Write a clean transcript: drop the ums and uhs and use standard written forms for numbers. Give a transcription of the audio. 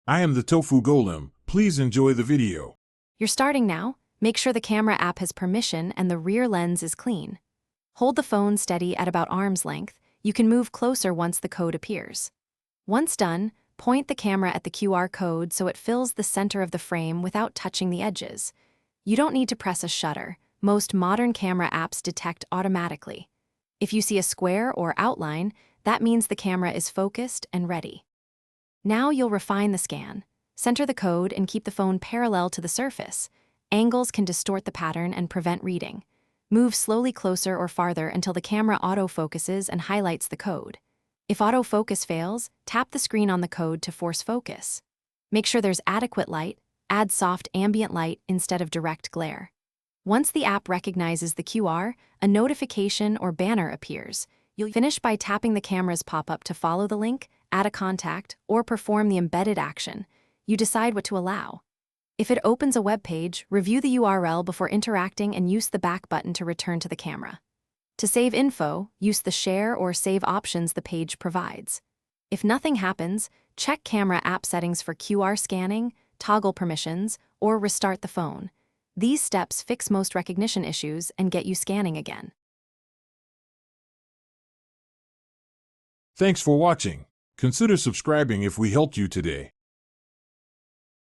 I am the Tofu Golem. Please enjoy the video. You're starting now. Make sure the camera app has permission and the rear lens is clean. Hold the phone steady at about arm's length. You can move closer once the code appears. Once done, point the camera at the QR code so it fills the center of the frame without touching the edges. You don't need to press a shutter. Most modern camera apps detect automatically. If you see a square or outline, that means the camera is focused and ready. Now you'll refine the scan. Center the code and keep the phone parallel to the surface. Angles can distort the pattern and prevent reading. Move slowly closer or farther until the camera autofocuses and highlights the code. If autofocus fails, tap the screen on the code to force focus. Make sure there's adequate light. Add soft ambient light instead of direct glare. Once the app recognizes the QR, a notification or banner appears. You'll finish by tapping the camera's pop-up to follow the link, add a contact, or perform the embedded action. You decide what to allow. If it opens a web page, review the URL before interacting and use the back button to return to the camera. To save info, use the share or save options the page provides. If nothing happens, check camera app settings for QR scanning, toggle permissions, or restart the phone. These steps fix most recognition issues and get you scanning again. Thanks for watching. Consider subscribing if we helped you today.